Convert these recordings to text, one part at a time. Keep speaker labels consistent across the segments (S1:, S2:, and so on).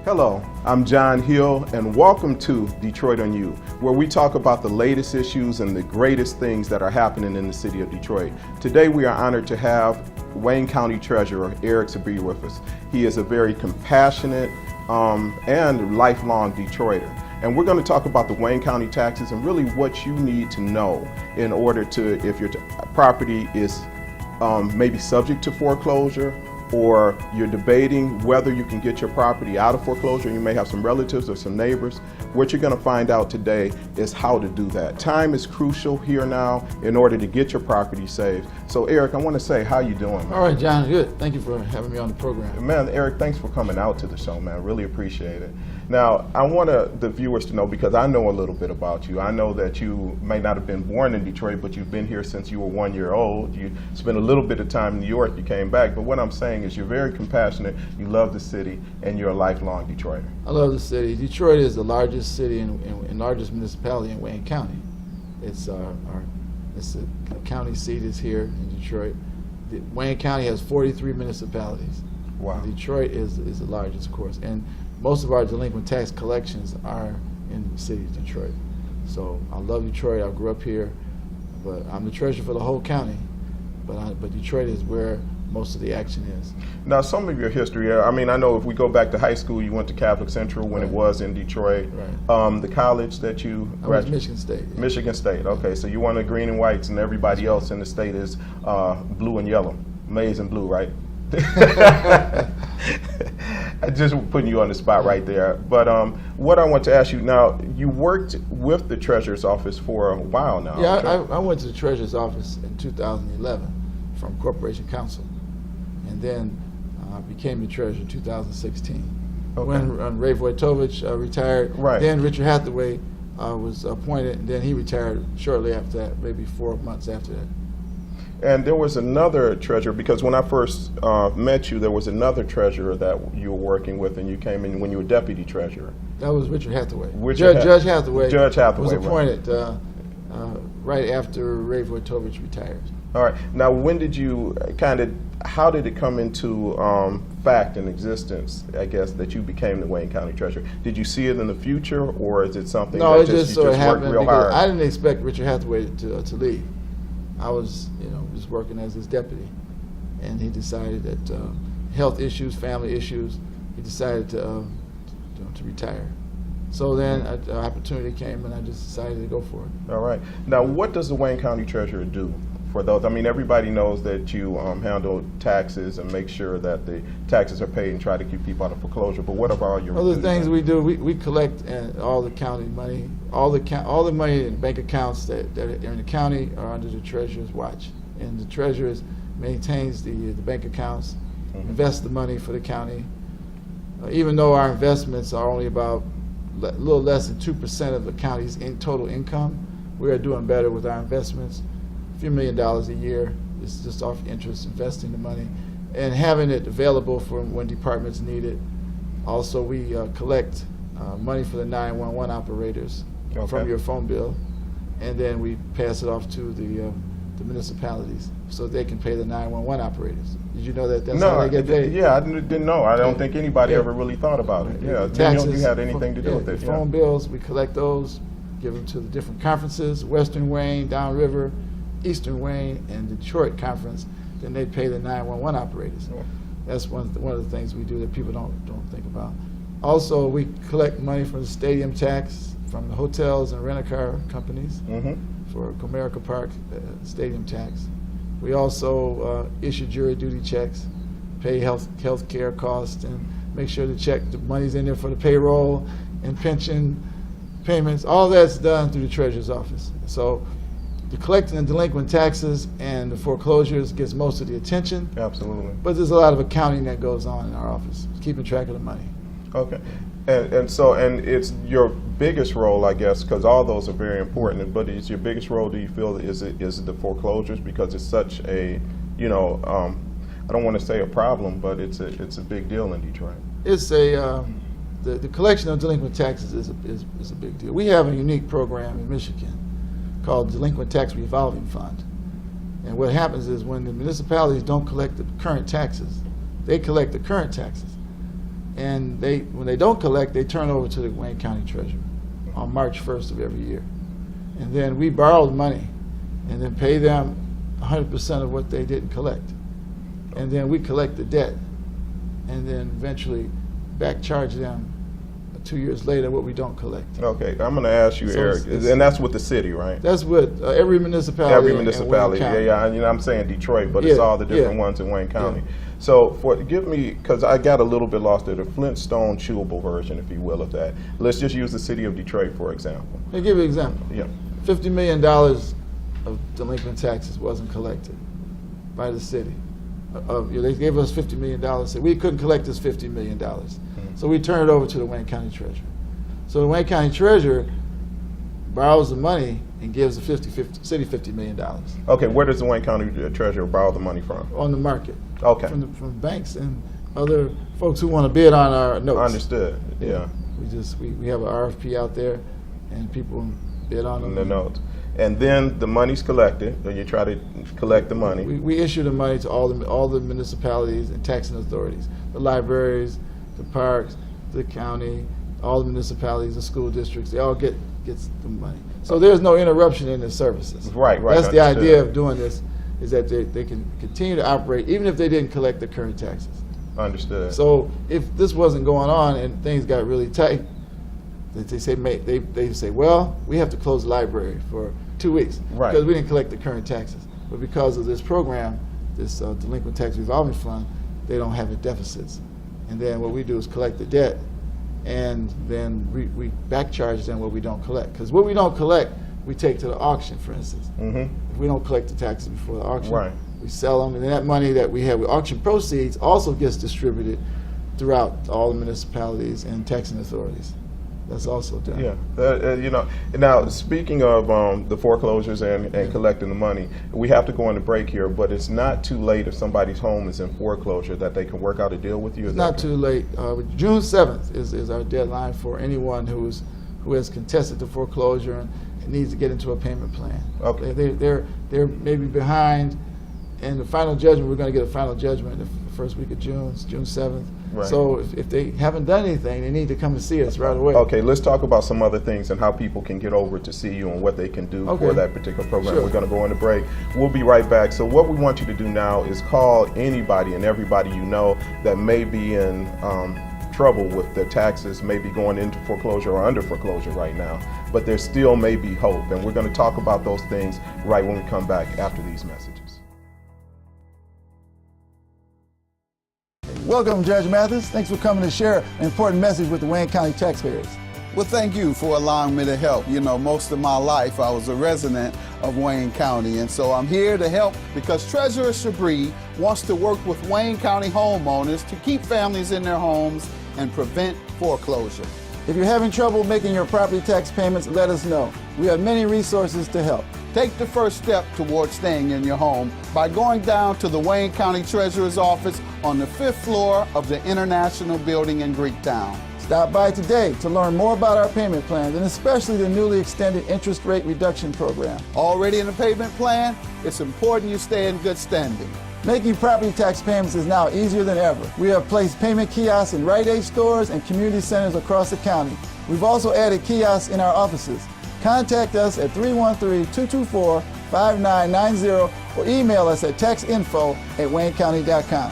S1: Hello, I'm John Hill, and welcome to Detroit on You, where we talk about the latest issues and the greatest things that are happening in the city of Detroit. Today we are honored to have Wayne County Treasurer Eric Sabree with us. He is a very compassionate and lifelong Detroiter. And we're going to talk about the Wayne County taxes and really what you need to know in order to, if your property is maybe subject to foreclosure, or you're debating whether you can get your property out of foreclosure. You may have some relatives or some neighbors. What you're going to find out today is how to do that. Time is crucial here now in order to get your property saved. So Eric, I want to say, how you doing, man?
S2: All right, John, good. Thank you for having me on the program.
S1: Man, Eric, thanks for coming out to the show, man. Really appreciate it. Now, I want the viewers to know, because I know a little bit about you. I know that you may not have been born in Detroit, but you've been here since you were 1 year old. You spent a little bit of time in New York, you came back. But what I'm saying is you're very compassionate, you love the city, and you're a lifelong Detroiter.
S2: I love the city. Detroit is the largest city and largest municipality in Wayne County. It's the county seat is here in Detroit. Wayne County has 43 municipalities.
S1: Wow.
S2: Detroit is the largest, of course. And most of our delinquent tax collections are in the city of Detroit. So I love Detroit. I grew up here, but I'm the treasurer for the whole county. But Detroit is where most of the action is.
S1: Now, some of your history, I mean, I know if we go back to high school, you went to Catholic Central when it was in Detroit.
S2: Right.
S1: The college that you
S2: graduated? I was Michigan State. Yeah.
S1: Michigan State, okay. So you're one of the green and whites, and everybody else in the state is blue and yellow. Maize and blue, right? I'm just putting you on the spot right there. But what I want to ask you now, you worked with the Treasurer's Office for a while now.
S2: Yeah, I went to the Treasurer's Office in 2011 from Corporation Counsel, and then became the Treasurer in 2016.
S1: Okay.
S2: When Ray Vojtovich retired,
S1: right.
S2: Then Richard Hathaway was appointed, and then he retired shortly after that, maybe 4 months after that.
S1: And there was another treasurer, because when I first met you, there was another treasurer that you were working with, and you came in when you were deputy treasurer.
S2: That was Richard Hathaway.
S1: Judge
S2: Hathaway.
S1: Judge Hathaway
S2: was appointed right after Ray Vojtovich retired.
S1: All right. Now, when did you how did it come into fact and existence, I guess, that you became the Wayne County Treasurer? Did you see it in the future, or is it something
S2: that
S1: you
S2: just
S1: worked
S2: happened
S1: real hard?
S2: I didn't expect Richard Hathaway to leave. I was, just working as his deputy, and he decided that health issues, family issues, he decided to retire. So then an opportunity came, and I just decided to go for it.
S1: All right. Now, what does the Wayne County Treasurer do for those? I mean, everybody knows that you handle taxes and make sure that the taxes are paid and try to keep people out of foreclosure. But what about your
S2: other things we do? We collect all the county money, all the money in bank accounts that are in the county are under the Treasurer's watch, and the Treasurer maintains the bank accounts, invests the money for the county. Even though our investments are only about a little less than 2% of the county's total income, we are doing better with our investments. A few $1 million a year. It's just off interest, investing the money and having it available for when departments need it. Also, we collect money for the 911 operators from your phone bill, and then we pass it off to the municipalities so they can pay the 911 operators. Did you know that that's how they get paid?
S1: Yeah, I didn't know. I don't think anybody ever really thought about it. Yeah, didn't know you had anything to do with it.
S2: Phone bills, we collect those, give them to the different conferences, Western Wayne, Downriver, Eastern Wayne, and Detroit conference. Then they pay the 911 operators.
S1: Yeah.
S2: That's one of the things we do that people don't think about. Also, we collect money from the stadium tax, from the hotels and rent-a-car companies for Comerica Park stadium tax. We also issue jury duty checks, pay health care costs, and make sure the money's in there for the payroll and pension payments. All that's done through the Treasurer's Office. So the collecting and delinquent taxes and the foreclosures gets most of the attention.
S1: Absolutely.
S2: But there's a lot of accounting that goes on in our office, keeping track of the money.
S1: Okay. And it's your biggest role, I guess, because all those are very important, but it's your biggest role, do you feel, is it the foreclosures, because it's such a, I don't want to say a problem, but it's a big deal in Detroit.
S2: It's the collection of delinquent taxes is a big deal. We have a unique program in Michigan called Delinquent Tax Revolving Fund. And what happens is when the municipalities don't collect the current taxes, they collect the current taxes. and when they don't collect, they turn over to the Wayne County Treasurer on March 1st of every year. And then we borrow the money and then pay them 100% of what they didn't collect. And then we collect the debt and then eventually back charge them 2 years later what we don't collect.
S1: Okay, I'm going to ask you,
S2: So
S1: Eric, and that's with the city, right?
S2: That's with every municipality.
S1: Every
S2: in
S1: municipality,
S2: Wayne County.
S1: yeah. You know, I'm saying Detroit, but it's all the different ones in Wayne County. So, give me, because I got a little bit lost there, the Flintstone chewable version, if you will, of that. Let's just use the city of Detroit, for example.
S2: I'll give you an example.
S1: Yeah.
S2: $50 million of delinquent taxes wasn't collected by the city. They gave us $50 million, said we couldn't collect this $50 million. So we turned it over to the Wayne County Treasurer. So the Wayne County Treasurer borrows the money and gives the city $50 million.
S1: Okay, where does the Wayne County Treasurer borrow the money from?
S2: On the market.
S1: Okay.
S2: From banks and other folks who want to bid on our notes.
S1: Understood, yeah.
S2: We have an RFP out there and people bid on them.
S1: The notes. And then the money's collected, or you try to collect the money.
S2: We issue the money to all the municipalities and taxing authorities, the libraries, the parks, the county, all the municipalities, the school districts. They all gets the money. So there's no interruption in their services.
S1: Right.
S2: That's the idea of doing this, is that they can continue to operate even if they didn't collect the current taxes.
S1: Understood.
S2: So if this wasn't going on and things got really tight, they say, well, we have to close the library for 2 weeks because we didn't collect the current taxes. But because of this program, this delinquent tax revolving fund, they don't have the deficits. And then what we do is collect the debt, and then we back charge them what we don't collect. Because what we don't collect, we take to the auction, for instance. If we don't collect the taxes before the auction, we sell them, and then that money that we have with auction proceeds also gets distributed throughout all the municipalities and taxing authorities. That's also done.
S1: Yeah, you know. Now, speaking of the foreclosures and collecting the money, we have to go on a break here. But it's not too late if somebody's home is in foreclosure that they can work out a deal with you.
S2: It's not too late. June 7th is our deadline for anyone who has contested the foreclosure and needs to get into a payment plan.
S1: Okay.
S2: They're maybe behind, and the final judgment, we're going to get a final judgment the first week of June, June 7th.
S1: Right.
S2: So if they haven't done anything, they need to come and see us right away.
S1: Okay, let's talk about some other things and how people can get over to see you and what they can do for that particular program.
S2: Sure.
S1: We're going to go on a break. We'll be right back. So what we want you to do now is call anybody and everybody you know that may be in trouble with their taxes, maybe going into foreclosure or under foreclosure right now, but there still may be hope. And we're going to talk about those things right when we come back after these messages.
S2: Welcome, Judge Mathis. Thanks for coming to share an important message with the Wayne County taxpayers.
S3: Well, thank you for allowing me to help. You know, most of my life I was a resident of Wayne County, and so I'm here to help because Treasurer Sabree wants to work with Wayne County homeowners to keep families in their homes and prevent foreclosure.
S2: If you're having trouble making your property tax payments, let us know. We have many resources to help.
S3: Take the first step towards staying in your home by going down to the Wayne County Treasurer's office on the 5th floor of the International Building in Greektown.
S2: Stop by today to learn more about our payment plans and especially the newly extended interest rate reduction program.
S3: Already in the payment plan? It's important you stay in good standing.
S2: Making property tax payments is now easier than ever. We have placed payment kiosks in Rite Aid stores and community centers across the county. We've also added kiosks in our offices. Contact us at 313-224-5990 or email us at taxinfo@waynecounty.com.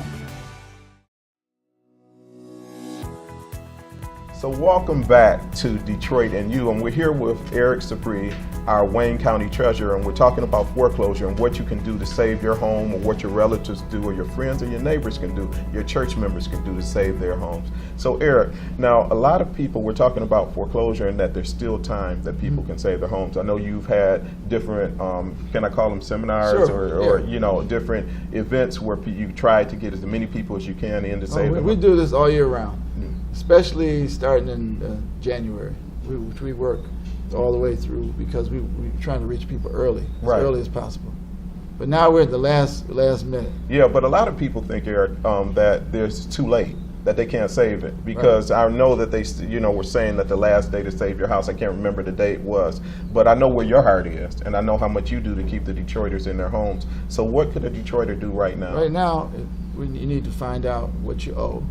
S1: So welcome back to Detroit and You, and we're here with Eric Sabree, our Wayne County Treasurer, and we're talking about foreclosure and what you can do to save your home, or what your relatives do, or your friends or your neighbors can do, your church members can do to save their homes. So Eric, now a lot of people, we're talking about foreclosure and that there's still time that people can save their homes. I know you've had different, can I call them seminars, or you know, different events where you try to get as many people as you can in to save them.
S2: We do this all year round. Especially starting in January, which we work all the way through because we're trying to reach people early, as early as possible. But now we're at the last minute.
S1: Yeah, but a lot of people think, Eric, that it's too late, that they can't save it, because I know that they, were saying that the last day to save your house, I can't remember the date was, but I know where your heart is, and I know how much you do to keep the Detroiters in their homes. So what could a Detroiter do right now?
S2: Right now, you need to find out what you owe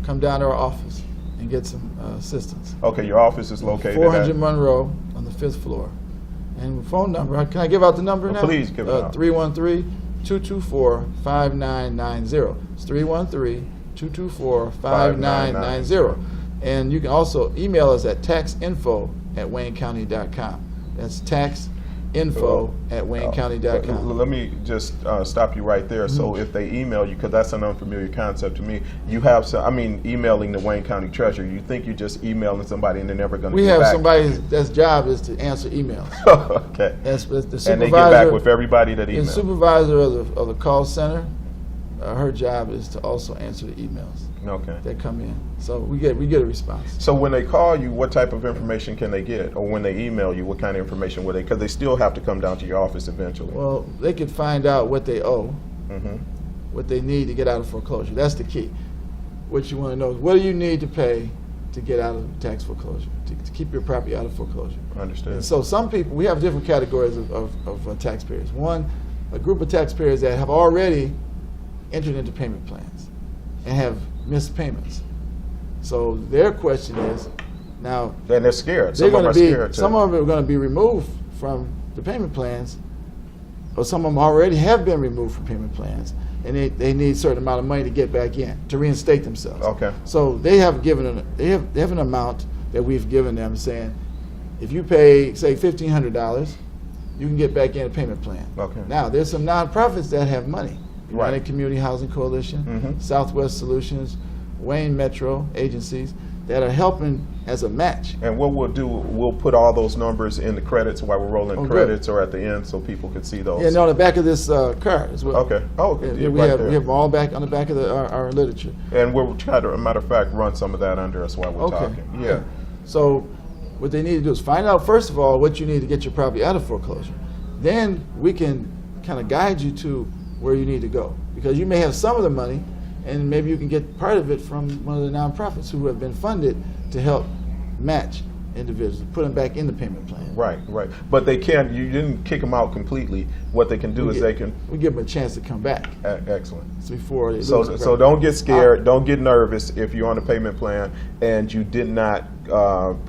S2: come down to our office and get some assistance.
S1: Okay, your office is located
S2: 400
S1: at?
S2: Monroe on the 5th floor. And phone number, can I give out the number now?
S1: Please give it out.
S2: 313-224-5990. It's 313-224-5990. And you can also email us at taxinfo@waynecounty.com. That's taxinfo@waynecounty.com.
S1: Let me just stop you right there. So if they email you, because that's an unfamiliar concept to me, you have some, I mean, emailing the Wayne County Treasurer, you think you're just emailing somebody and they're never going to
S2: We
S1: get
S2: have
S1: back?
S2: somebody that's job is to answer emails.
S1: Okay.
S2: That's the supervisor.
S1: And they get back with everybody that
S2: The
S1: emails.
S2: supervisor of the call center, her job is to also answer the emails
S1: Okay.
S2: that come in. So we get a response.
S1: So when they call you, what type of information can they get? Or when they email you, what kind of information would they? Because they still have to come down to your office eventually.
S2: Well, they could find out what they owe,
S1: Mm-hmm.
S2: what they need to get out of foreclosure. That's the key. What you want to know is what do you need to pay to get out of tax foreclosure, to keep your property out of foreclosure.
S1: Understood.
S2: And so some people, we have different categories of taxpayers. One, a group of taxpayers that have already entered into payment plans and have missed payments. So their question is, now
S1: And they're scared.
S2: they're
S1: Some of
S2: going
S1: them
S2: to
S1: are
S2: be,
S1: scared too.
S2: some of them are going to be removed from the payment plans, or some of them already have been removed from payment plans, and they need a certain amount of money to get back in, to reinstate themselves.
S1: Okay.
S2: So they have given they have an amount that we've given them, saying, if you pay, say, $1,500, you can get back in a payment plan.
S1: Okay.
S2: Now, there's some nonprofits that have money.
S1: Right.
S2: United Community Housing Coalition,
S1: Mhm.
S2: Southwest Solutions, Wayne Metro agencies that are helping as a match.
S1: And what we'll do, we'll put all those numbers in the credits while we're rolling
S2: Oh, good.
S1: credits or at the end so people can see those.
S2: Yeah, and on the back of this card as well.
S1: Okay. Oh,
S2: Yeah,
S1: yeah,
S2: we
S1: right
S2: have
S1: there.
S2: we have them all back on the back of our literature.
S1: And we'll try to, a matter of fact, run some of that under us while we're
S2: Okay.
S1: talking. Yeah.
S2: So what they need to do is find out, first of all, what you need to get your property out of foreclosure. Then we can kind of guide you to where you need to go. Because you may have some of the money, and maybe you can get part of it from one of the nonprofits who have been funded to help match individuals, put them back in the payment plan.
S1: Right, right. But they can't, you didn't kick them out completely. What they can do is they can,
S2: We give them a chance to come back
S1: excellent.
S2: before they
S1: So,
S2: lose the
S1: so
S2: property.
S1: don't get scared, don't get nervous if you're on a payment plan and you did not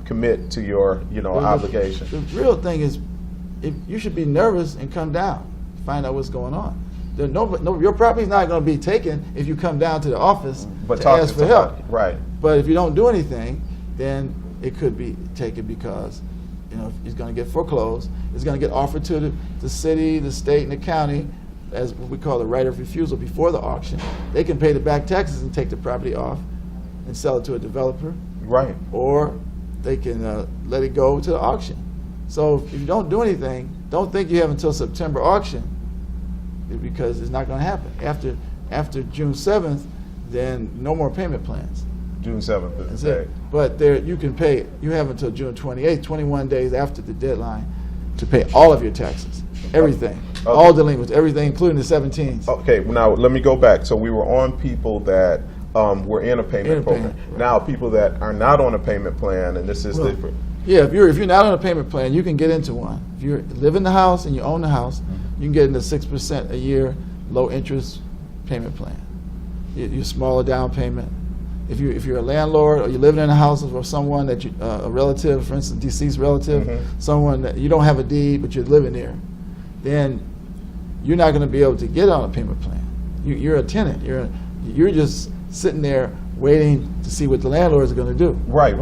S1: commit to your, obligation.
S2: The real thing is, if you should be nervous and come down, find out what's going on. Your property's not going to be taken if you come down to the office
S1: But
S2: to
S1: talk
S2: ask
S1: to
S2: for help.
S1: somebody. Right.
S2: But if you don't do anything, then it could be taken because it's going to get foreclosed. It's going to get offered to the city, the state, and the county as what we call the right of refusal before the auction. They can pay the back taxes and take the property off and sell it to a developer,
S1: Right.
S2: or they can let it go to the auction. So if you don't do anything, don't think you have until September auction, because it's not going to happen. After June 7th, then no more payment plans.
S1: June 7th is
S2: That's
S1: the day.
S2: it. But you can pay, you have until June 28th, 21 days after the deadline, to pay all of your taxes, everything,
S1: Okay.
S2: all delinquents, everything, including the 17s.
S1: Okay, now let me go back. So we were on people that were in a payment
S2: In a
S1: program.
S2: payment, right.
S1: Now people that are not on a payment plan, and this is
S2: Well,
S1: different.
S2: Yeah, if you're not on a payment plan, you can get into one. If you live in the house and you own the house, you can get into 6% a year, low interest payment plan. Your smaller down payment. If you're a landlord or you're living in a house with someone that a relative, for instance, deceased relative, someone that you don't have a deed but you're living there, then you're not going to be able to get on a payment plan. You're a tenant. You're just sitting there waiting to see what the landlords are going to do.
S1: Right.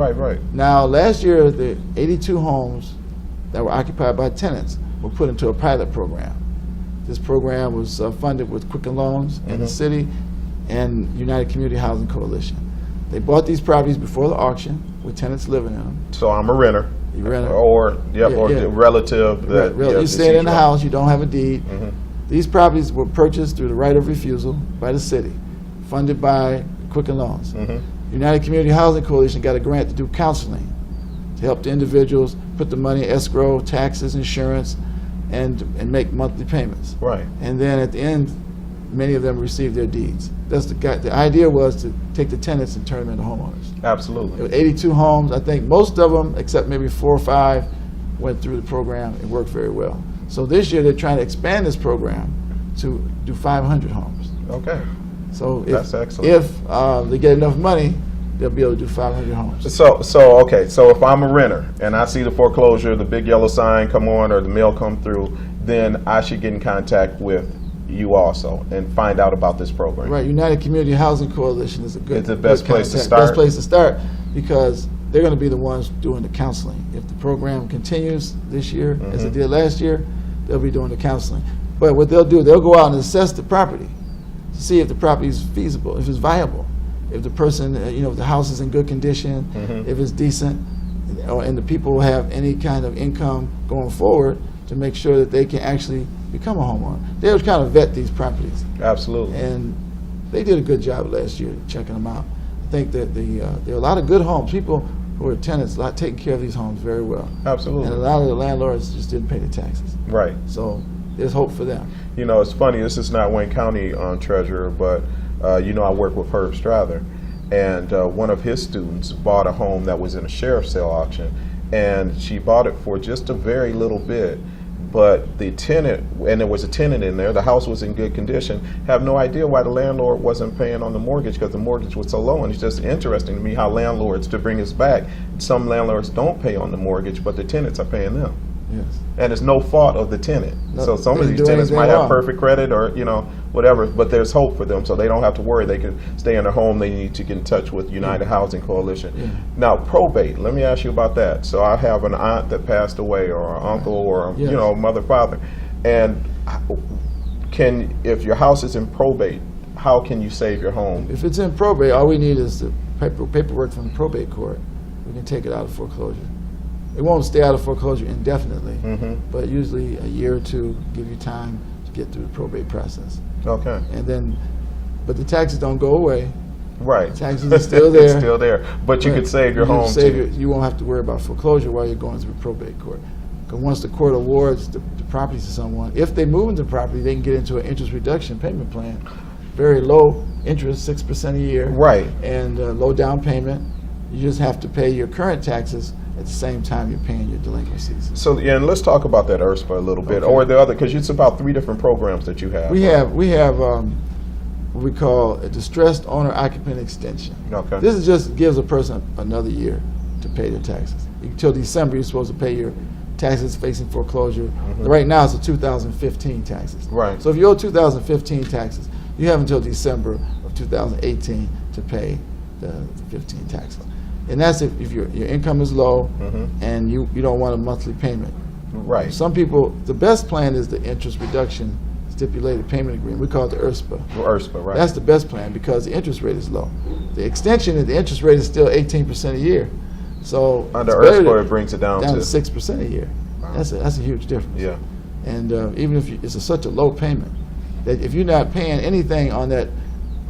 S2: Now, last year, the 82 homes that were occupied by tenants were put into a pilot program. This program was funded with Quicken Loans in the city and United Community Housing Coalition. They bought these properties before the auction with tenants living in them.
S1: So I'm a renter.
S2: You rent it.
S1: Or the relative that
S2: You staying in the house, you don't have a deed. These properties were purchased through the right of refusal by the city, funded by Quicken Loans. United Community Housing Coalition got a grant to do counseling, to help the individuals put the money in escrow, taxes, insurance, and make monthly payments.
S1: Right.
S2: And then at the end, many of them received their deeds. The idea was to take the tenants and turn them into homeowners. There
S1: Absolutely.
S2: were 82 homes. I think most of them, except maybe 4 or 5, went through the program. It worked very well. So this year they're trying to expand this program to do 500 homes.
S1: Okay.
S2: So
S1: That's excellent.
S2: if they get enough money, they'll be able to do 500 homes.
S1: So okay. So if I'm a renter and I see the foreclosure, the big yellow sign come on, or the mail come through, then I should get in contact with you also and find out about this program.
S2: Right. United Community Housing Coalition is a good.
S1: It's the best
S2: good
S1: place to
S2: contact.
S1: start.
S2: Best place to start because they're going to be the ones doing the counseling. If the program continues this year as it did last year, they'll be doing the counseling. But what they'll do, they'll go out and assess the property to see if the property is feasible, if it's viable, if the person, if the house is in good condition, if it's decent, and the people have any kind of income going forward to make sure that they can actually become a homeowner. They'll kind of vet these properties.
S1: Absolutely.
S2: And they did a good job last year checking them out. I think that there are a lot of good homes. People who are tenants taking care of these homes very well.
S1: Absolutely.
S2: And a lot of the landlords just didn't pay the taxes.
S1: Right.
S2: So there's hope for them.
S1: It's funny. This is not Wayne County treasurer, but I work with Herb Strather, and one of his students bought a home that was in a sheriff's sale auction, and she bought it for just a very little bit. But the tenant, and there was a tenant in there, the house was in good condition, have no idea why the landlord wasn't paying on the mortgage because the mortgage was so low. And it's just interesting to me how landlords, to bring us back, some landlords don't pay on the mortgage, but the tenants are paying them.
S2: Yes.
S1: And it's no fault of the tenant.
S2: No,
S1: So some
S2: they
S1: of
S2: didn't
S1: these
S2: do
S1: tenants
S2: anything
S1: might have
S2: wrong.
S1: perfect credit or, whatever, but there's hope for them, so they don't have to worry. They can stay in their home. They need to get in touch with United Housing Coalition.
S2: Yeah.
S1: Now, probate, let me ask you about that. So I have an aunt that passed away, or an uncle, or,
S2: Yes.
S1: mother, father. And if your house is in probate, how can you save your home?
S2: If it's in probate, all we need is the paperwork from the probate court. We can take it out of foreclosure. It won't stay out of foreclosure indefinitely, but usually a year or two give you time to get through the probate process.
S1: Okay.
S2: And then, but the taxes don't go away.
S1: Right.
S2: Taxes are still there.
S1: It's still there. But you
S2: Right.
S1: could save your
S2: You
S1: home
S2: save
S1: too.
S2: you won't have to worry about foreclosure while you're going through probate court. Because once the court awards the property to someone, if they move into property, they can get into an interest reduction payment plan. Very low interest, 6% a year.
S1: Right.
S2: And low down payment. You just have to pay your current taxes at the same time you're paying your delinquencies.
S1: So, and let's talk about that IRSPA a little bit,
S2: Okay.
S1: or the other, because it's about 3 different programs that you have.
S2: We have what we call a distressed owner occupant extension.
S1: Okay.
S2: This just gives a person another year to pay their taxes. Until December, you're supposed to pay your taxes facing foreclosure. Right now, it's the 2015 taxes.
S1: Right.
S2: So if you owe 2015 taxes, you have until December of 2018 to pay the 15 taxes. And that's if your income is low and you don't want a monthly payment.
S1: Right.
S2: Some people, the best plan is the interest reduction stipulated payment agreement. We call it the IRSPA.
S1: IRSPA, right.
S2: That's the best plan because the interest rate is low. The extension, the interest rate is still 18% a year. So
S1: Under
S2: it's better
S1: IRSPA, it brings it down
S2: to
S1: to
S2: 6% a year. That's a huge difference.
S1: Yeah.
S2: And even if it's such a low payment, that if you're not paying anything on that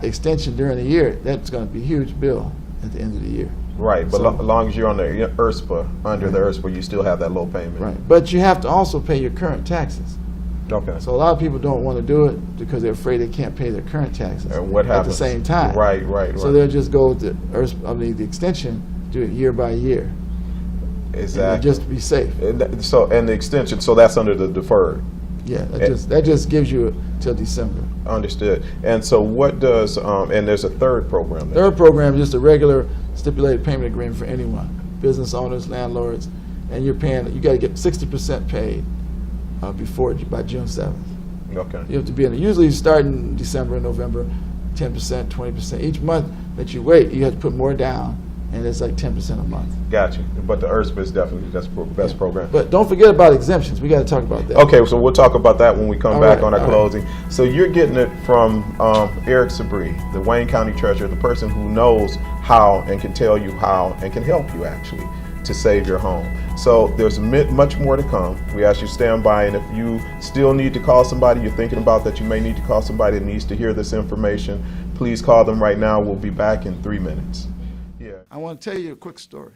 S2: extension during the year, that's going to be a huge bill at the end of the year.
S1: Right, but
S2: So-
S1: as long as you're on the IRSPA, under the IRSPA, you still have that low payment.
S2: Right. But you have to also pay your current taxes.
S1: Okay.
S2: So a lot of people don't want to do it because they're afraid they can't pay their current taxes
S1: And what
S2: at
S1: happens?
S2: the same time.
S1: Right.
S2: So they'll just go with the extension, do it year by year,
S1: Exactly.
S2: just to be safe.
S1: And the extension, so that's under the deferred.
S2: Yeah, that just gives you till December.
S1: Understood. And so what does, and there's a third program there.
S2: Third program is just a regular stipulated payment agreement for anyone, business owners, landlords, and you got to get 60% paid by June 7th.
S1: Okay.
S2: You have to be in it. Usually you start in December and November, 10%, 20%. Each month that you wait, you have to put more down, and it's like 10% a month.
S1: Gotcha. But the IRSPA is definitely the best program.
S2: But don't forget about exemptions. We got to talk about that.
S1: Okay, so we'll talk about that when we come
S2: All
S1: back
S2: right,
S1: on our
S2: all right.
S1: closing. So you're getting it from Eric Sabree, the Wayne County Treasurer, the person who knows how and can tell you how and can help you actually to save your home. So there's much more to come. We ask you to stand by, and if you still need to call somebody, you're thinking about that you may need to call somebody that needs to hear this information, please call them right now. We'll be back in 3 minutes. Yeah.
S2: I want to tell you a quick story.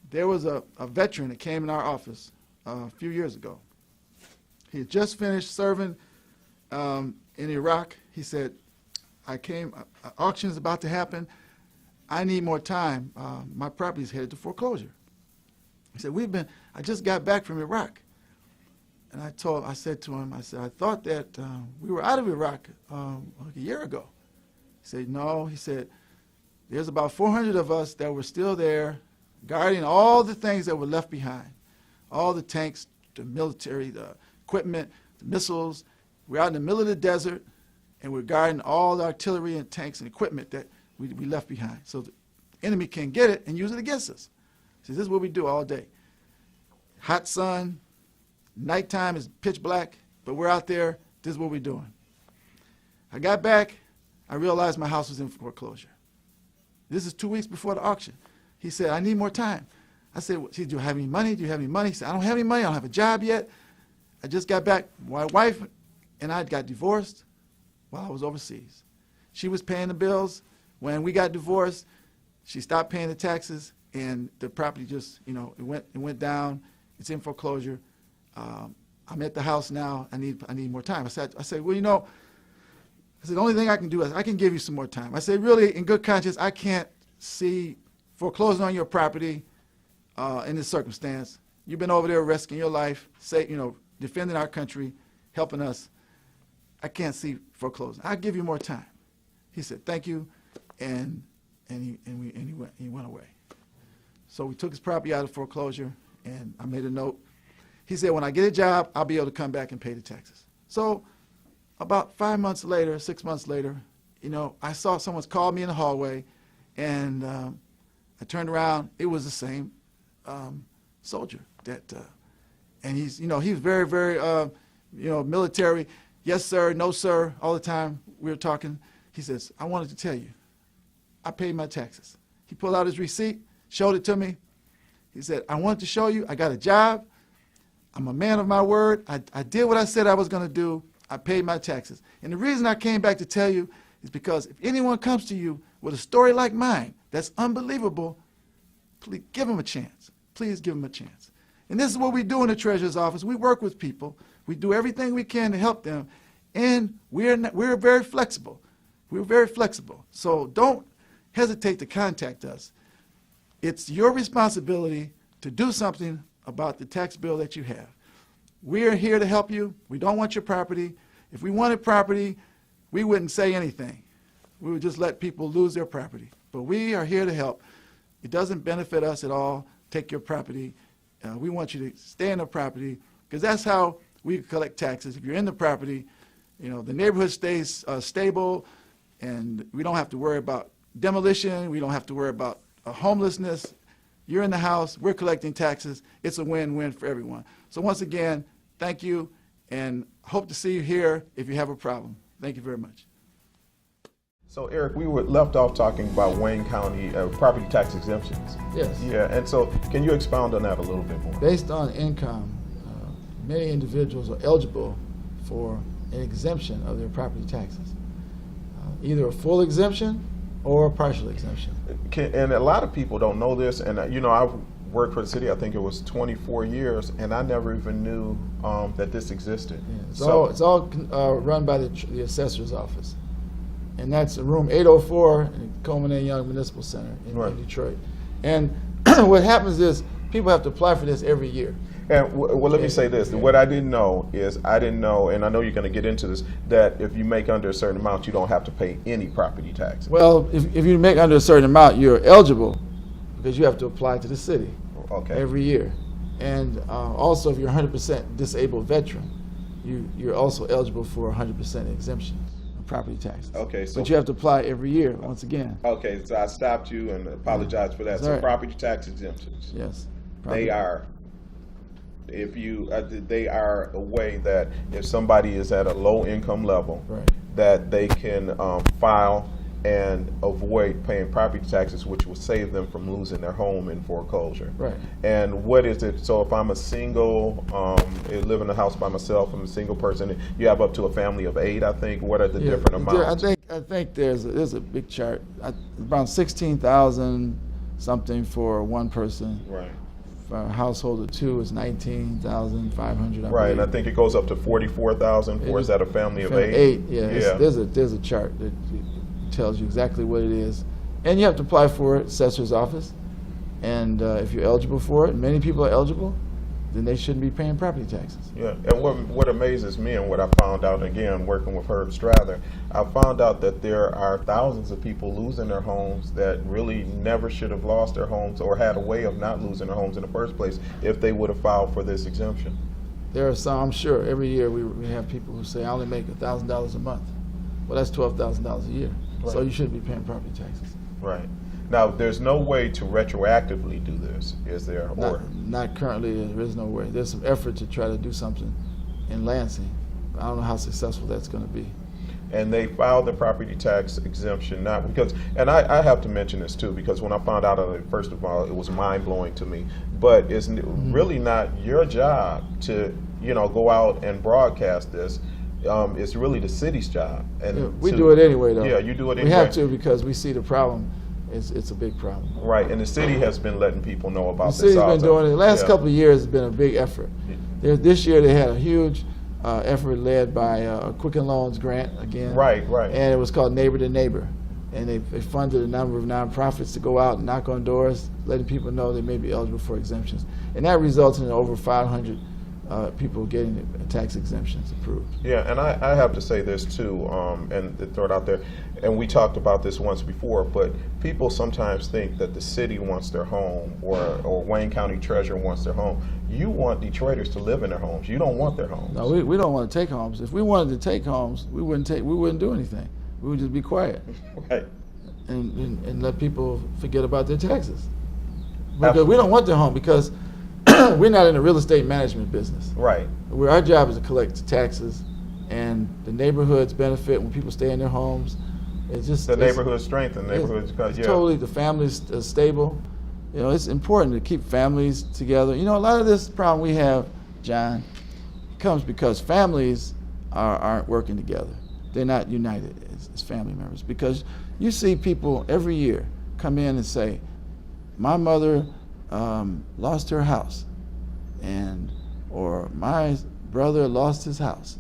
S2: There was a veteran that came in our office a few years ago. He had just finished serving in Iraq. He said, auction is about to happen. I need more time. My property is headed to foreclosure. He said, I just got back from Iraq. And I said to him, I said, I thought that we were out of Iraq like a year ago. He said, no. He said, there's about 400 of us that were still there guarding all the things that were left behind, all the tanks, the military, the equipment, the missiles. We're out in the middle of the desert, and we're guarding all the artillery and tanks and equipment that we left behind, so the enemy can get it and use it against us. He says, this is what we do all day. Hot sun, nighttime is pitch black, but we're out there, this is what we're doing. I got back, I realized my house was in foreclosure. This is 2 weeks before the auction. He said, I need more time. I said, do you have any money? Do you have any money? He said, I don't have any money, I don't have a job yet. I just got back. My wife and I got divorced while I was overseas. She was paying the bills. When we got divorced, she stopped paying the taxes, and the property just, it went down. It's in foreclosure. I'm at the house now. I need more time. I said, well, I said, the only thing I can do is I can give you some more time. I said, really, in good conscience, I can't see foreclosing on your property in this circumstance. You've been over there risking your life, defending our country, helping us. I can't see foreclosing. I'll give you more time. He said, thank you, and he went away. So we took his property out of foreclosure, and I made a note. He said, when I get a job, I'll be able to come back and pay the taxes. So about 5 months later, 6 months later, I saw someone called me in the hallway, and I turned around. It was the same soldier and he was very, very, military. Yes, sir, no, sir, all the time we were talking. He says, I wanted to tell you, I paid my taxes. He pulled out his receipt, showed it to me. He said, I wanted to show you I got a job. I'm a man of my word. I did what I said I was going to do. I paid my taxes. And the reason I came back to tell you is because if anyone comes to you with a story like mine that's unbelievable, please give them a chance. Please give them a chance. And this is what we do in the Treasurer's Office. We work with people. We do everything we can to help them. And we're very flexible. We're very flexible. So don't hesitate to contact us. It's your responsibility to do something about the tax bill that you have. We are here to help you. We don't want your property. If we wanted property, we wouldn't say anything. We would just let people lose their property. But we are here to help. It doesn't benefit us at all. Take your property. We want you to stay in the property, because that's how we collect taxes. If you're in the property, the neighborhood stays stable, and we don't have to worry about demolition. We don't have to worry about homelessness. You're in the house. We're collecting taxes. It's a win-win for everyone. So once again, thank you, and hope to see you here if you have a problem. Thank you very much.
S1: So Eric, we were left off talking about Wayne County property tax exemptions.
S2: Yes.
S1: Yeah, and so can you expound on that a little bit more?
S2: Based on income, many individuals are eligible for an exemption of their property taxes, either a full exemption or a partial exemption.
S1: And a lot of people don't know this, and I've worked for the city, I think it was 24 years, and I never even knew that this existed.
S2: Yeah, it's all run by the assessor's office. And that's room 804 in Coleman A. Young Municipal Center in Detroit. And what happens is people have to apply for this every year.
S1: And well, let me say this. What I didn't know, and I know you're going to get into this, that if you make under a certain amount, you don't have to pay any property tax.
S2: Well, if you make under a certain amount, you're eligible, because you have to apply to the city every year. And also, if you're 100% disabled veteran, you're also eligible for 100% exemption. Property taxes.
S1: Okay, so
S2: but you have to apply every year once again.
S1: Okay, so I stopped you and apologize for that.
S2: That's
S1: so
S2: right.
S1: Property tax exemptions.
S2: Yes.
S1: They are. They are a way that if somebody is at a low income level, that they can file and avoid paying property taxes, which will save them from losing their home in foreclosure.
S2: Right.
S1: And what is it? So if I'm a single, live in a house by myself, I'm a single person. You have up to a family of 8, I think. What are the different amounts?
S2: I think there's a big chart. Around 16,000 something for one person.
S1: Right.
S2: For a household of 2 is 19,500.
S1: Right, and I think it goes up to 44,000 for is that a family of 8?
S2: 8, yeah. There's a chart that tells you exactly what it is, and you have to apply for it, assessor's office, and if you're eligible for it, and many people are eligible, then they shouldn't be paying property taxes.
S1: Yeah, and what amazes me and what I found out, again, working with Herb Strather, I found out that there are thousands of people losing their homes that really never should have lost their homes or had a way of not losing their homes in the first place if they would have filed for this exemption.
S2: There are some, I'm sure, every year we have people who say, I only make $1,000 a month. Well, that's $12,000 a year.
S1: Right.
S2: So you shouldn't be paying property taxes.
S1: Right. Now, there's no way to retroactively do this, is there? Or
S2: Not currently, there is no way. There's some effort to try to do something in Lansing. I don't know how successful that's going to be.
S1: and they filed the property tax exemption not because, and I have to mention this too, because when I found out of it, first of all, it was mind-blowing to me, but it's really not your job to, you know, go out and broadcast this. It's really the city's job. And
S2: yeah, we do it anyway, though.
S1: Yeah, you do it anyway.
S2: We have to, because we see the problem. It's a big problem.
S1: Right, and the city has been letting people know about this.
S2: The city's been doing it. The last
S1: Yeah.
S2: couple of years has been a big effort. This year they had a huge effort led by a Quicken Loans grant again.
S1: Right, right.
S2: And it was called Neighbor to Neighbor. And they funded a number of nonprofits to go out and knock on doors, letting people know they may be eligible for exemptions. And that resulted in over 500 people getting tax exemptions approved.
S1: Yeah, and I have to say this too, and throw it out there, and we talked about this once before, but people sometimes think that the city wants their home, or Wayne County Treasurer wants their home. You want Detroiters to live in their homes. You don't want their homes.
S2: No, we don't want to take homes. If we wanted to take homes, we wouldn't do anything. We would just be quiet.
S1: Right.
S2: And let people forget about their taxes. Because
S1: Absolutely.
S2: we don't want their home, because we're not in the real estate management business.
S1: Right.
S2: Our job is to collect the taxes, and the neighborhoods benefit when people stay in their homes. It's just
S1: The neighborhood strength and neighborhoods,
S2: it's totally, the family's stable. You know, it's important to keep families together. You know, a lot of this problem we have, John, comes because families aren't working together. They're not united as family members. Because you see people every year come in and say, my mother lost her house, or my brother lost his house.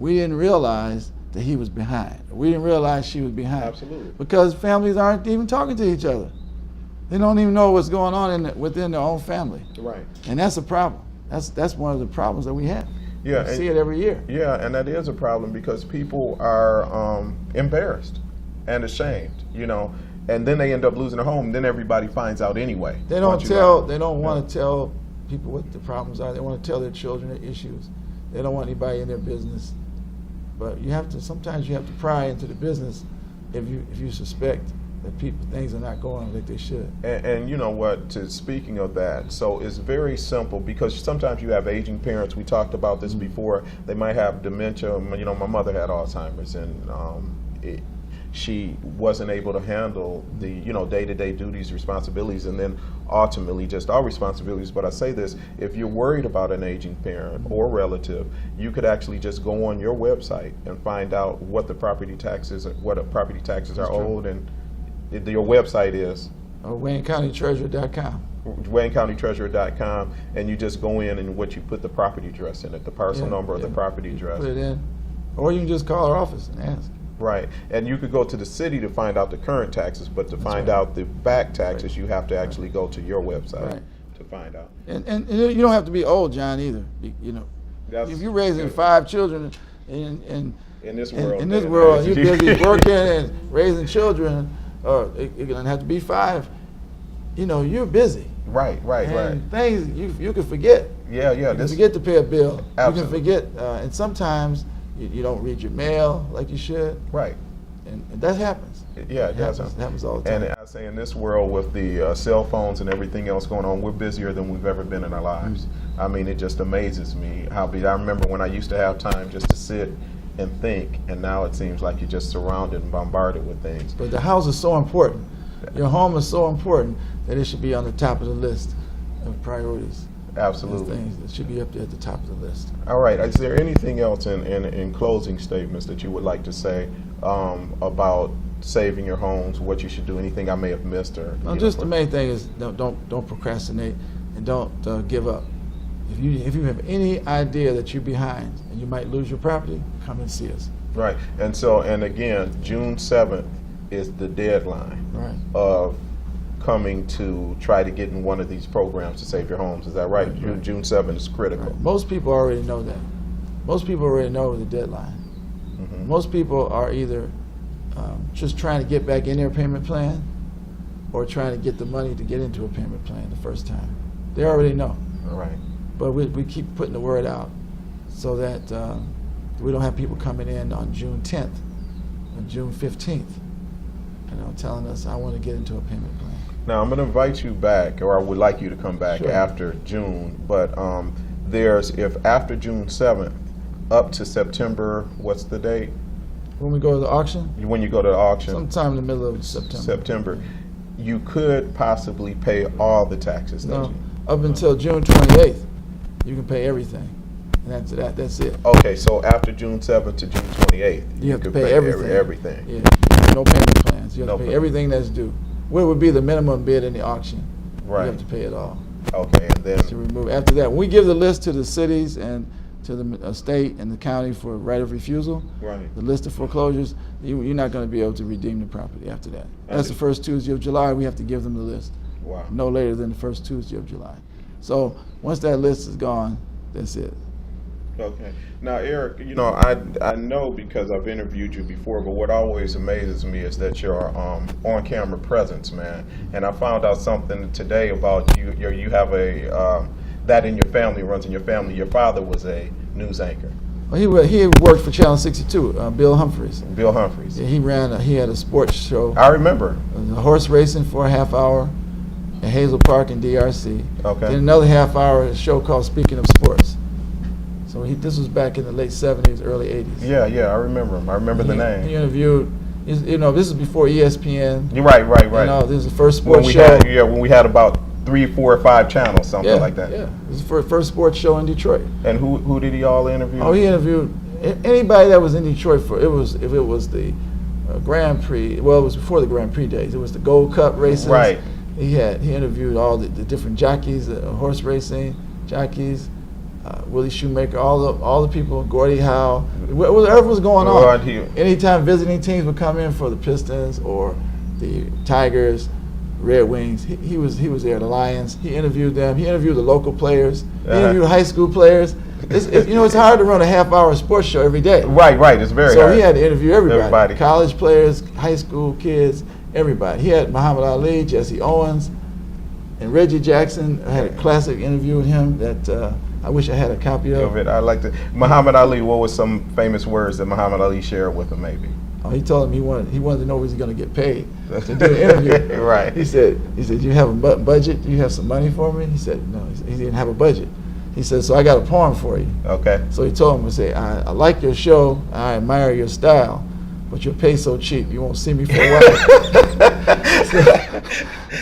S2: We didn't realize that he was behind. We didn't realize she was behind.
S1: Absolutely.
S2: Because families aren't even talking to each other. They don't even know what's going on within their own family.
S1: Right.
S2: And that's a problem. That's one of the problems that we have.
S1: Yeah,
S2: We
S1: and-
S2: see it every year.
S1: Yeah, and that is a problem because people are embarrassed and ashamed, you know, and then they end up losing their home. Then everybody finds out anyway.
S2: They don't
S1: once you
S2: tell.
S1: learn.
S2: They don't
S1: Yeah.
S2: want to tell people what the problems are. They want to tell their children their issues. They don't want anybody in their business. But you have to. Sometimes you have to pry into the business if you suspect that things are not going like they should.
S1: And you know what, speaking of that, so it's very simple because sometimes you have aging parents. We talked about this before. They might have dementia. You know, my mother had Alzheimer's, and she wasn't able to handle the, you know, day-to-day duties, responsibilities, and then ultimately just our responsibilities. But I say this, if you're worried about an aging parent or relative, you could actually just go on your website and find out what the property taxes are owed, and your website is
S2: WayneCountyTreasurer.com.
S1: WayneCountyTreasurer.com, and you just go in and what you put the property address in it, the parcel number of the property address.
S2: Put it in, or you can just call our office and ask.
S1: Right, and you could go to the city to find out the current taxes, but to find out the back taxes, you have to actually go to your website to find out.
S2: And you don't have to be old, John, either. You know, if you're raising 5 children in
S1: this world,
S2: and you're busy working and raising children, or it doesn't have to be 5. You know, you're busy.
S1: Right.
S2: And things you can forget.
S1: Yeah.
S2: You can forget to pay a bill.
S1: Absolutely.
S2: You can forget, and sometimes you don't read your mail like you should.
S1: Right.
S2: And that happens.
S1: Yeah, it does.
S2: It happens all the time.
S1: And I say in this world with the cell phones and everything else going on, we're busier than we've ever been in our lives. I mean, it just amazes me how busy. I remember when I used to have time just to sit and think, and now it seems like you're just surrounded and bombarded with things.
S2: But the house is so important. Your home is so important that it should be on the top of the list of priorities.
S1: Absolutely.
S2: Things that should be up there at the top of the list.
S1: All right. Is there anything else in closing statements that you would like to say about saving your homes, what you should do, anything I may have missed? Or
S2: No, just the main thing is don't procrastinate and don't give up. If you have any idea that you're behind and you might lose your property, come and see us.
S1: Right. And again, June 7th is the deadline
S2: Right.
S1: of coming to try to get in one of these programs to save your homes. Is that right?
S2: Right.
S1: June 7th is critical.
S2: Right. Most people already know that. Most people already know the deadline. Most people are either just trying to get back in their payment plan or trying to get the money to get into a payment plan the first time. They already know.
S1: All right.
S2: But we keep putting the word out so that we don't have people coming in on June 10th and June 15th, telling us, I want to get into a payment plan.
S1: Now, I'm going to invite you back, or I would like you to come back
S2: Sure.
S1: after June, but if after June 7th up to September, what's the date?
S2: When we go to the auction,
S1: When you go to the auction,
S2: sometime in the middle of
S1: September, you could possibly pay all the taxes, don't
S2: No,
S1: you?
S2: up until June 28th, you can pay everything. And that's it.
S1: Okay, so after June 7th to June 28th,
S2: You have to
S1: could
S2: pay everything.
S1: everything.
S2: Yeah, no payment plans. You have
S1: No
S2: to pay
S1: payment.
S2: everything that's due. What would be the minimum bid in the auction?
S1: Right.
S2: You have to pay it all
S1: Okay, and then
S2: to remove. After that, when we give the list to the cities and to the state and the county for right of refusal,
S1: right.
S2: the list of foreclosures, you're not going to be able to redeem the property after that. That's the first Tuesday of July. We have to give them the list.
S1: Wow.
S2: No later than the first Tuesday of July. So once that list is gone, that's it.
S1: Okay. Now, Eric, I know because I've interviewed you before, but what always amazes me is that your on-camera presence, man. And I found out something today about you. You have that in your family, runs in your family. Your father was a news anchor.
S2: Well, he worked for Channel 62, Bill Humphreys.
S1: Bill Humphreys.
S2: Yeah, he had a sports show,
S1: I remember.
S2: horse racing for a half hour at Hazel Park in DRC.
S1: Okay.
S2: Then another half hour, a show called Speaking of Sports. So this was back in the late 70s, early 80s.
S1: Yeah, I remember him. I remember the
S2: He
S1: name.
S2: interviewed, this is before ESPN.
S1: You're right.
S2: This is the first
S1: When
S2: sports
S1: we
S2: show.
S1: when we had about 3, 4, or 5 channels, something like that.
S2: Yeah, it was the first sports show in Detroit.
S1: And who did he all interview?
S2: Oh, he interviewed anybody that was in Detroit for if it was the Grand Prix. Well, it was before the Grand Prix days. It was the Gold Cup races.
S1: Right.
S2: He interviewed all the different jockeys, horse racing jockeys, Willie Shoemaker, all the people, Gordie Howe, whatever was going on. Anytime visiting teams would come in for the Pistons or the Tigers, Red Wings, he was there. The Lions, he interviewed them. He interviewed the local players. He interviewed high school players. It's hard to run a half-hour sports show every day.
S1: Right. It's very hard.
S2: So he had to interview everybody. College players, high school kids, everybody. He had Muhammad Ali, Jesse Owens, and Reggie Jackson. I had a classic interview with him that I wish I had a copy of.
S1: I like to. Muhammad Ali. What was some famous words that Muhammad Ali shared with him? Maybe.
S2: Oh, he told him he wanted to know was he going to get paid to do the interview.
S1: Right.
S2: He said, you have a budget? Do you have some money for me? He said, no. He didn't have a budget. He said, so I got a poem for you. Okay. So he told him, I like your show. I admire your style, but your pay so cheap. You won't see me for a while.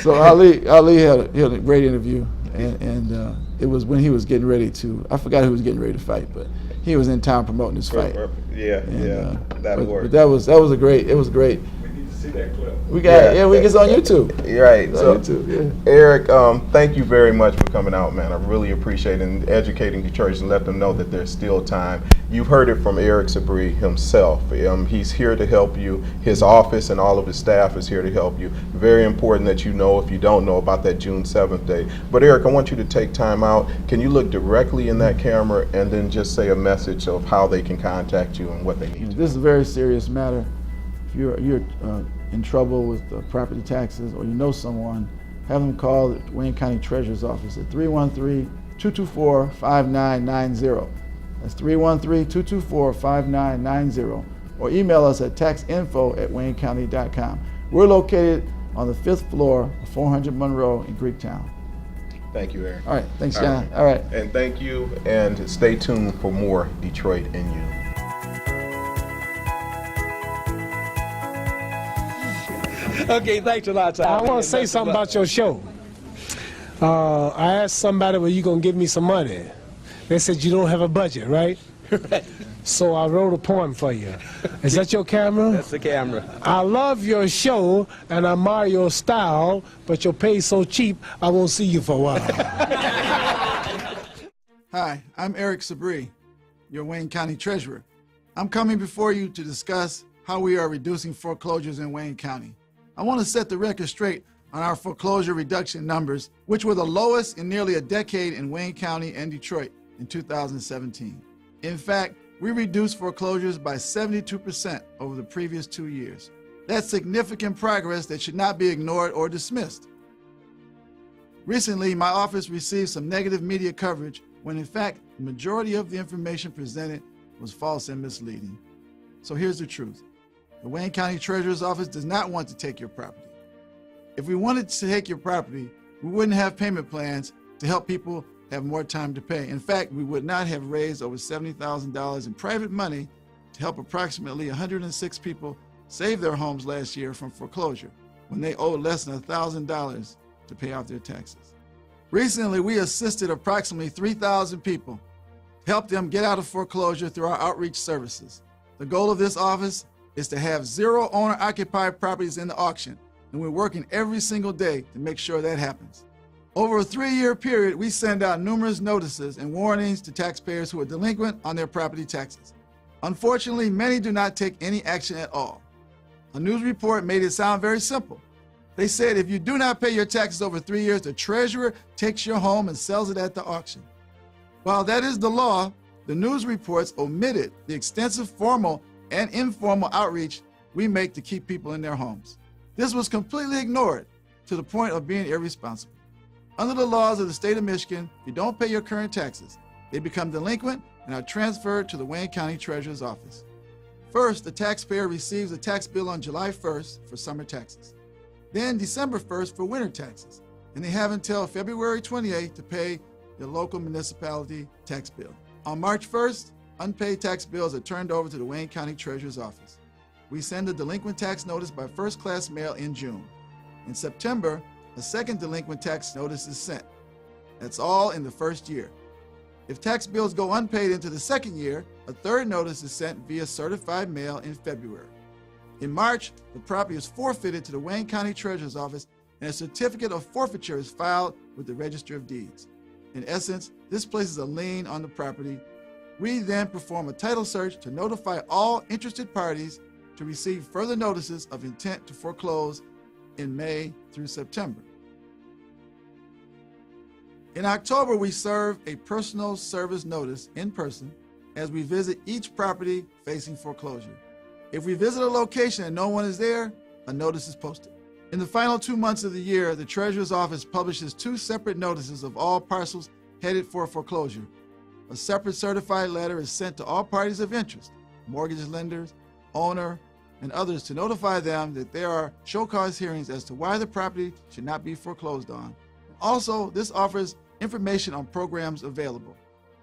S2: so Ali had a great interview, and it was when he was getting ready to. I forgot who was getting ready to fight, but he was in town promoting his fight.
S1: That'll work.
S2: But that was a great. It was great.
S4: We need to see that clip.
S2: We got it's on YouTube.
S1: Right.
S2: It's
S1: So,
S2: on YouTube, yeah.
S1: Eric, thank you very much for coming out, man. I really appreciate it, and educating the church and let them know that there's still time. You've heard it from Eric Sabree himself. He's here to help you. His office and all of his staff is here to help you. Very important that you know, if you don't know, about that June 7th day. But Eric, I want you to take time out. Can you look directly in that camera and then just say a message of how they can contact you and what they need to do?
S2: This is a very serious matter. If you're in trouble with property taxes, or you know someone, have them call the Wayne County Treasurer's Office at 313-224-5990. That's 313-224-5990. Or email us at taxinfo@waynecounty.com. We're located on the 5th floor of 400 Monroe in Greektown.
S1: Thank you, Eric.
S2: All right, thanks, John. All right.
S1: And thank you, and stay tuned for more Detroit in You.
S5: Okay, thanks a lot, Tom.
S4: I want to say something about your show. I asked somebody, well, you going to give me some money? They said you don't have a budget, right? So I wrote a poem for you. Is that your camera?
S5: That's the camera.
S4: I love your show and I admire your style, but your pay so cheap, I won't see you for a while.
S2: Hi, I'm Eric Sabree, your Wayne County Treasurer. I'm coming before you to discuss how we are reducing foreclosures in Wayne County. I want to set the record straight on our foreclosure reduction numbers, which were the lowest in nearly a decade in Wayne County and Detroit in 2017. In fact, we reduced foreclosures by 72% over the previous 2 years. That's significant progress that should not be ignored or dismissed. Recently, my office received some negative media coverage when in fact, the majority of the information presented was false and misleading. So here's the truth. The Wayne County Treasurer's Office does not want to take your property. If we wanted to take your property, we wouldn't have payment plans to help people have more time to pay. In fact, we would not have raised over $70,000 in private money to help approximately 106 people save their homes last year from foreclosure when they owed less than $1,000 to pay off their taxes. Recently, we assisted approximately 3,000 people to help them get out of foreclosure through our outreach services. The goal of this office is to have 0 owner-occupied properties in the auction, and we're working every single day to make sure that happens. Over a 3-year period, we send out numerous notices and warnings to taxpayers who are delinquent on their property taxes. Unfortunately, many do not take any action at all. A news report made it sound very simple. They said if you do not pay your taxes over 3 years, the treasurer takes your home and sells it at the auction. While that is the law, the news reports omitted the extensive formal and informal outreach we make to keep people in their homes. This was completely ignored to the point of being irresponsible. Under the laws of the state of Michigan, if you don't pay your current taxes, they become delinquent and are transferred to the Wayne County Treasurer's Office. First, the taxpayer receives a tax bill on July 1st for summer taxes, then December 1st for winter taxes, and they have until February 28th to pay their local municipality tax bill. On March 1st, unpaid tax bills are turned over to the Wayne County Treasurer's Office. We send a delinquent tax notice by first-class mail in June. In September, a second delinquent tax notice is sent. That's all in the first year. If tax bills go unpaid into the second year, a third notice is sent via certified mail in February. In March, the property is forfeited to the Wayne County Treasurer's Office and a certificate of forfeiture is filed with the Register of Deeds. In essence, this places a lien on the property. We then perform a title search to notify all interested parties to receive further notices of intent to foreclose in May through September. In October, we serve a personal service notice in person as we visit each property facing foreclosure. If we visit a location and no one is there, a notice is posted. In the final 2 months of the year, the Treasurer's Office publishes 2 separate notices of all parcels headed for foreclosure. A separate certified letter is sent to all parties of interest, mortgage lenders, owner, and others to notify them that there are show cause hearings as to why the property should not be foreclosed on. Also, this offers information on programs available.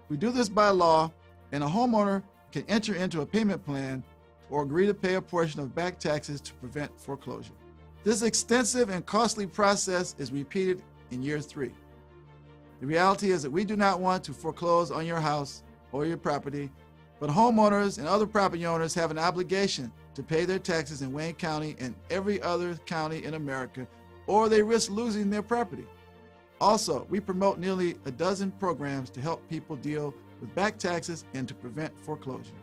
S2: We do this by law, and a homeowner can enter into a payment plan or agree to pay a portion of back taxes to prevent foreclosure. This extensive and costly process is repeated in year 3. The reality is that we do not want to foreclose on your house or your property, but homeowners and other property owners have an obligation to pay their taxes in Wayne County and every other county in America, or they risk losing their property. Also, we promote nearly a dozen programs to help people deal with back taxes and to prevent foreclosure.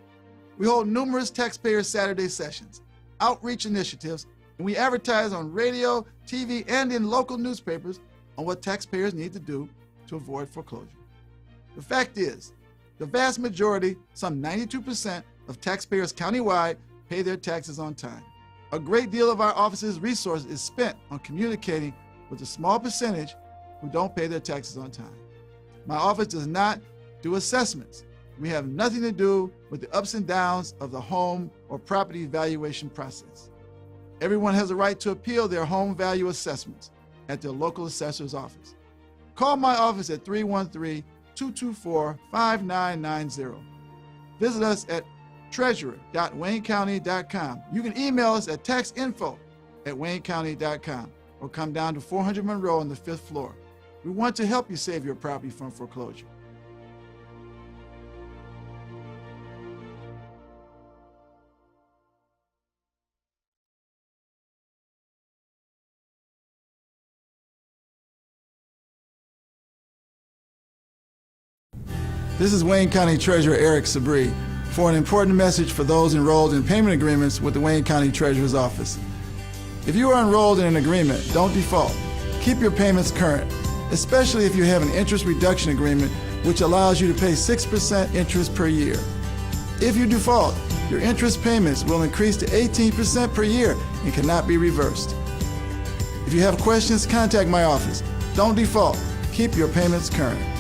S2: We hold numerous taxpayer Saturday sessions, outreach initiatives, and we advertise on radio, TV, and in local newspapers on what taxpayers need to do to avoid foreclosure. The fact is, the vast majority, some 92% of taxpayers countywide pay their taxes on time. A great deal of our office's resources is spent on communicating with a small percentage who don't pay their taxes on time. My office does not do assessments. We have nothing to do with the ups and downs of the home or property valuation process. Everyone has a right to appeal their home value assessments at their local assessor's office. Call my office at 313-224-5990. Visit us at treasurer.waynecounty.com. You can email us at taxinfo@waynecounty.com or come down to 400 Monroe on the 5th floor. We want to help you save your property from foreclosure. This is Wayne County Treasurer Eric Sabree for an important message for those enrolled in payment agreements with the Wayne County Treasurer's Office. If you are enrolled in an agreement, don't default. Keep your payments current, especially if you have an interest reduction agreement which allows you to pay 6% interest per year. If you default, your interest payments will increase to 18% per year and cannot be reversed. If you have questions, contact my office. Don't default. Keep your payments current.